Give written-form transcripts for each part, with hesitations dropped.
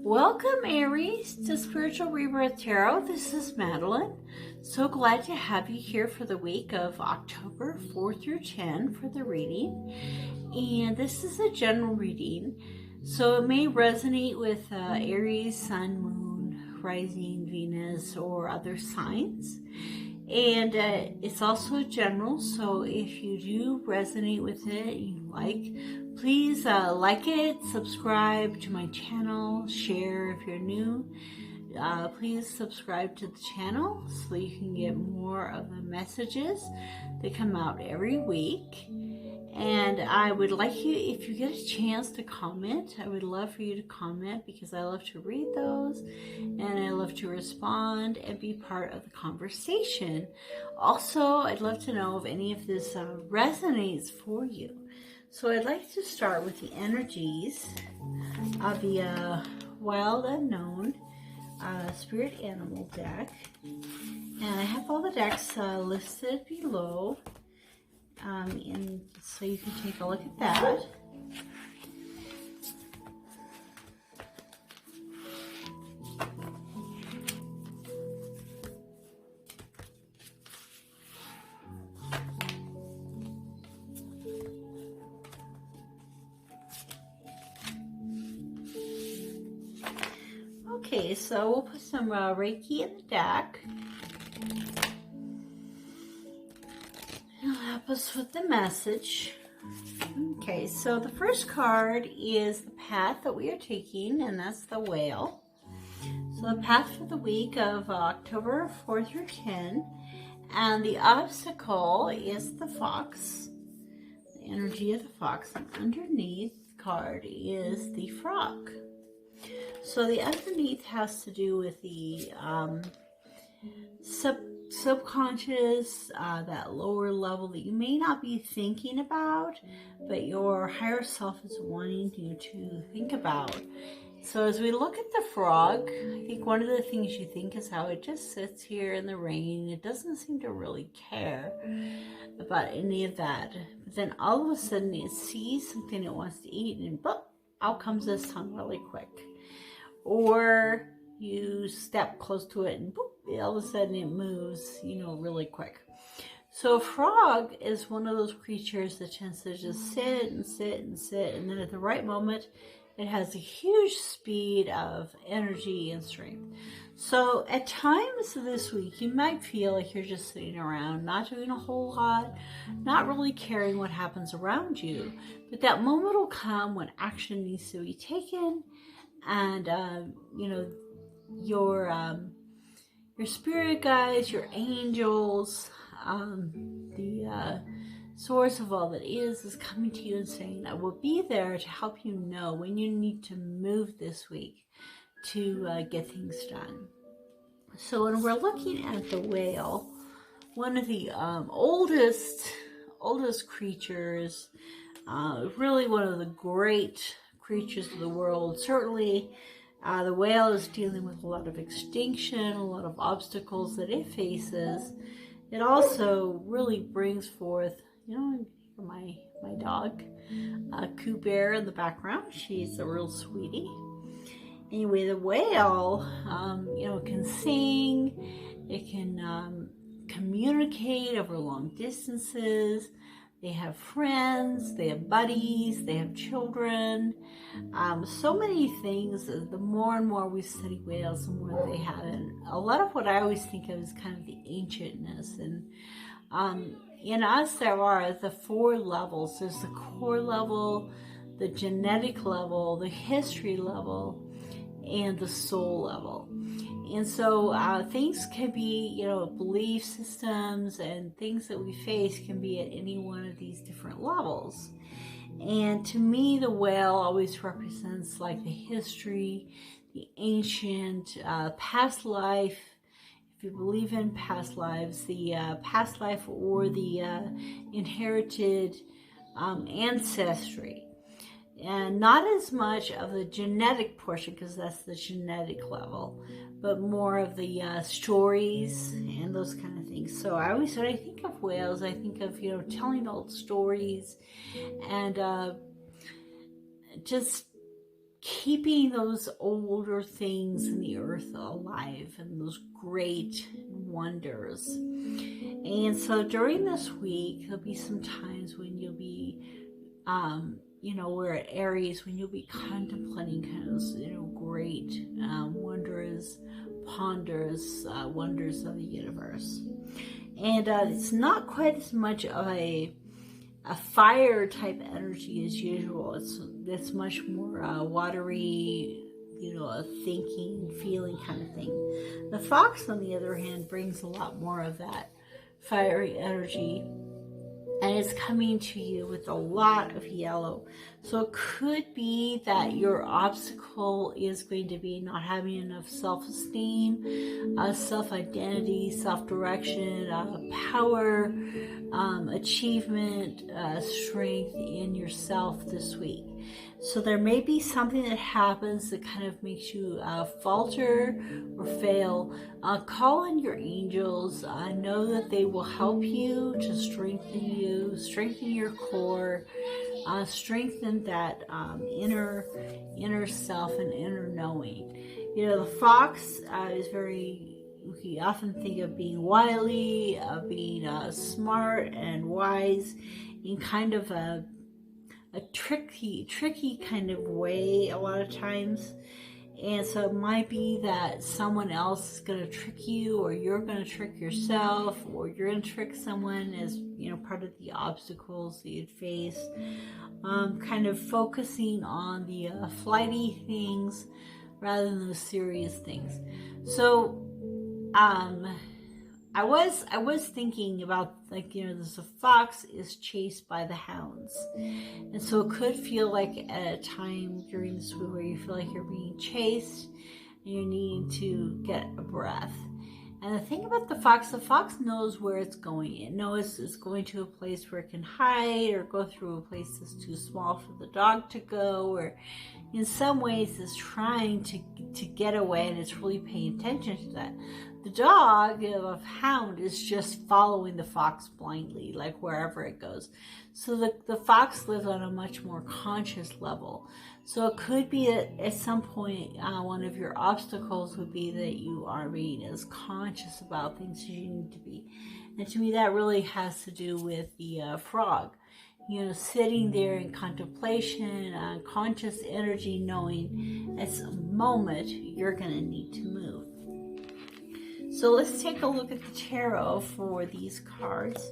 Welcome, Aries, to Spiritual Rebirth Tarot. This is Madelyn. So glad to have you here for the week of October 4 through 10 for the reading. And this is a general reading, so it may resonate with Aries, Sun, Moon, Rising, Venus, or other signs. And it's also general, so if you do resonate with it, you like, please like it, subscribe to my channel, share if you're new. Please subscribe to the channel so you can get more of the messages that come out every week. And I would like you, if you get a chance to comment, I would love for you to comment because I love to read those and I love to respond and be part of the conversation. Also, I'd love to know if any of this resonates for you. So I'd like to start with the energies of the Wild Unknown Spirit Animal deck. And I have all the decks listed below. And so you can take a look at that. Okay, so we'll put some Reiki in the deck. It'll help us with the message. Okay, so the first card is the path that we are taking, and that's the whale. So the path for the week of October 4 through 10, and the obstacle is the fox, the energy of the fox, and underneath the card is the frog. So the underneath has to do with the subconscious, that lower level that you may not be thinking about, but your higher self is wanting you to think about. So as we look at the frog, I think one of the things you think is how it just sits here in the rain. It doesn't seem to really care about any of that. But then all of a sudden it sees something it wants to eat and boop, out comes this tongue really quick. Or you step close to it and boop, all of a sudden it moves, really quick. So a frog is one of those creatures that tends to just sit and sit and sit, and then at the right moment it has a huge speed of energy and strength. So at times this week you might feel like you're just sitting around, not doing a whole lot, not really caring what happens around you, but that moment will come when action needs to be taken, and your spirit guides, your angels, the source of all that is coming to you and saying, I will be there to help you know when you need to move this week to get things done. So when we're looking at the whale, one of the oldest creatures, really one of the great creatures of the world. Certainly the whale is dealing with a lot of extinction, a lot of obstacles that it faces. It also really brings forth, my dog, Coo Bear in the background. She's a real sweetie. Anyway, the whale, can sing, it can communicate over long distances. They have friends, they have buddies, they have children, so many things. The more and more we study whales, the more they have. And a lot of what I always think of is kind of the ancientness. And in us, there are the 4 levels. There's the core level, the genetic level, the history level, and the soul level. And so things can be, belief systems and things that we face can be at any one of these different levels. And to me, the whale always represents like the history, the ancient, past life. If you believe in past lives, the past life or the inherited ancestry. And not as much of the genetic portion, because that's the genetic level, but more of the stories and those kind of things. So I always, when I think of whales, I think of, telling old stories and just keeping those older things in the earth alive and those great wonders. And so during this week, there'll be some times when you'll be, you know, we're at Aries, when you'll be contemplating kind of those, you know, great, wondrous, ponderous wonders of the universe. And it's not quite as much of a fire type energy as usual. It's much more watery, you know, a thinking, feeling kind of thing. The fox, on the other hand, brings a lot more of that fiery energy, and it's coming to you with a lot of yellow. So it could be that your obstacle is going to be not having enough self-esteem, self-identity, self-direction, power, achievement, strength in yourself this week. So there may be something that happens that kind of makes you falter or fail. Call on your angels. Know that they will help you to strengthen your core, strengthen that inner self and inner knowing. You know, the fox is very, we often think of being wily, being smart and wise in kind of a tricky kind of way a lot of times. And so it might be that someone else is going to trick you, or you're going to trick yourself, or you're going to trick someone as, you know, part of the obstacles that you'd face. Kind of focusing on the flighty things rather than the serious things. So I was thinking about, like, you know, the fox is chased by the hounds. And so it could feel like at a time during this week where you feel like you're being chased and you're needing to get a breath. And the thing about the fox knows where it's going. It knows it's going to a place where it can hide, or go through a place that's too small for the dog to go, or in some ways is trying to get away, and it's really paying attention to that. The dog, a hound, is just following the fox blindly, like wherever it goes. So the fox lives on a much more conscious level. So it could be that at some point, one of your obstacles would be that you aren't being as conscious about things as you need to be. And to me, that really has to do with the frog. You know, sitting there in contemplation, conscious energy, knowing at some moment you're going to need to move. So let's take a look at the tarot for these cards.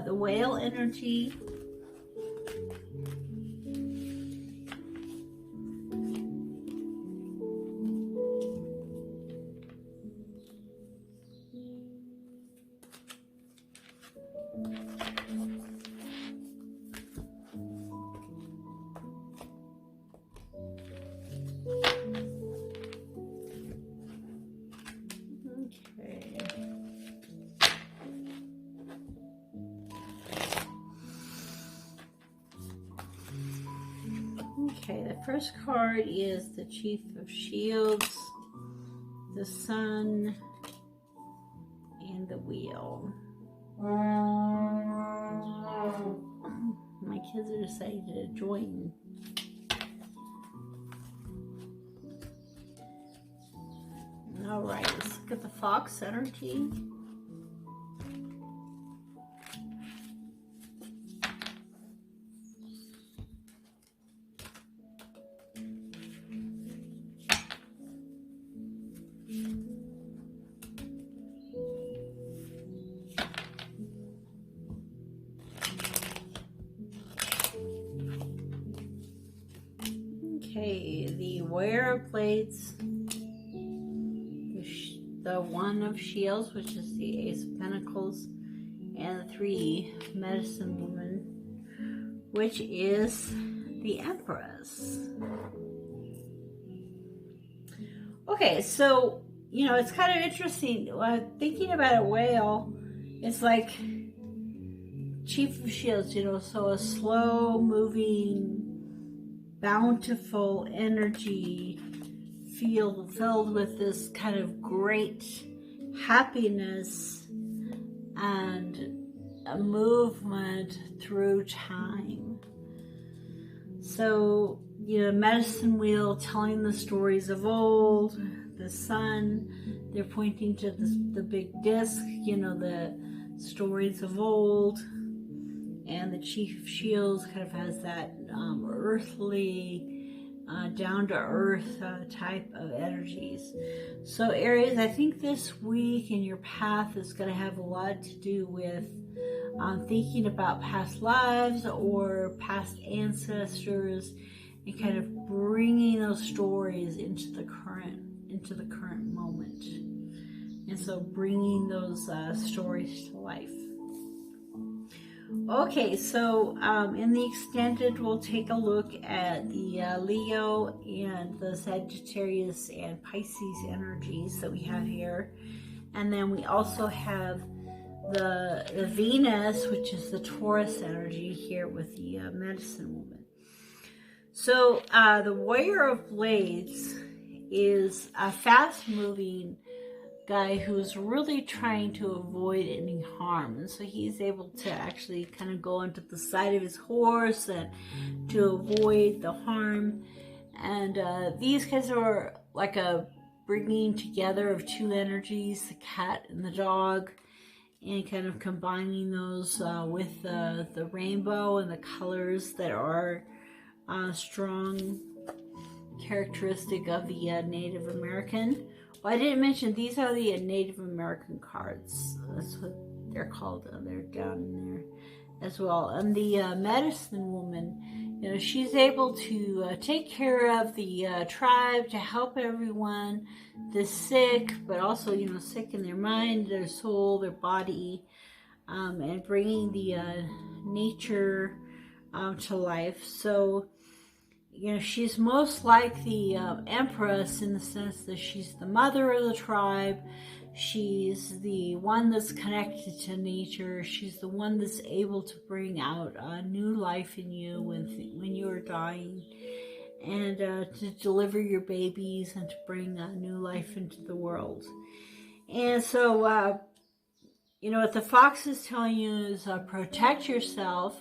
The whale energy. Okay, the first card is the Chief of Shields, the Sun, and the Wheel. My kids are deciding to join. All right, let's look at the Fox energy. Okay, the Warrior of Blades, the One of Shields, which is the Ace of Pentacles, and the Three Medicine Woman, which is the Empress. Okay, so, you know, it's kind of interesting. Thinking about a whale, it's like Chief of Shields, you know, so a slow moving, bountiful energy filled with this kind of great happiness and a movement through time. So medicine wheel telling the stories of old, the sun, they're pointing to the big disc, the stories of old, and the Chief of Shields kind of has that earthly, down-to-earth type of energies. So Aries, I think this week in your path is going to have a lot to do with thinking about past lives or past ancestors, and kind of bringing those stories into the current moment. And so bringing those stories to life. Okay, so in the extended, we'll take a look at the Leo and the Sagittarius and Pisces energies that we have here. And then we also have the Venus, which is the Taurus energy here with the medicine woman. So the Warrior of Blades is a fast-moving guy who's really trying to avoid any harm, and so he's able to actually kind of go onto the side of his horse and to avoid the harm. And these guys are like a bringing together of two energies, the cat and the dog, and kind of combining those with the rainbow and the colors that are strong characteristic of the Native American. Well, I didn't mention these are the Native American cards. That's what they're called. They're down in there as well. And the medicine woman, she's able to take care of the tribe, to help everyone, the sick, but also, sick in their mind, their soul, their body, and bringing the nature to life. So, she's most like the Empress in the sense that she's the mother of the tribe. She's the one that's connected to nature. She's the one that's able to bring out new life in you when you are dying, and to deliver your babies and to bring new life into the world. And so, what the fox is telling you is protect yourself,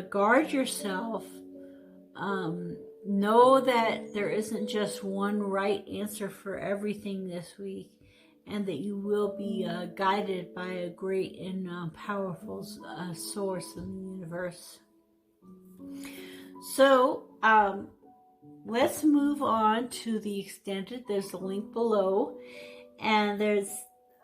guard yourself. Know that there isn't just one right answer for everything this week, and that you will be guided by a great and powerful source in the universe. So let's move on to the extended. There's a link below, and there's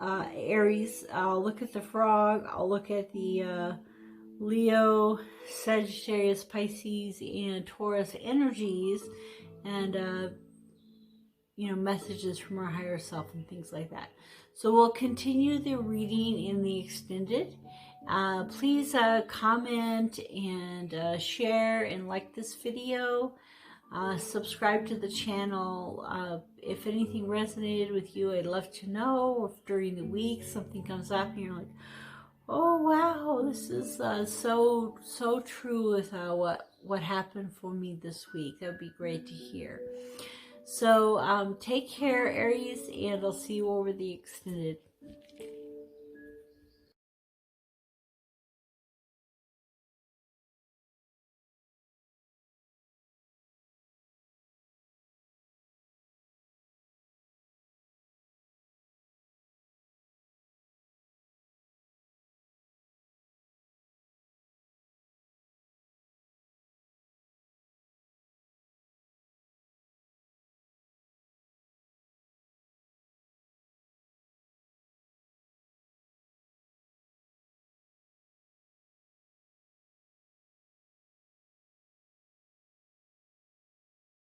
Aries. I'll look at the frog. I'll look at the Leo, Sagittarius, Pisces, and Taurus energies, and messages from our higher self and things like that. So we'll continue the reading in the extended. Please comment and share and like this video. Subscribe to the channel. If anything resonated with you, I'd love to know. If during the week something comes up and you're like, oh wow, this is so true with what happened for me this week. That would be great to hear. So take care, Aries, and I'll see you over the extended.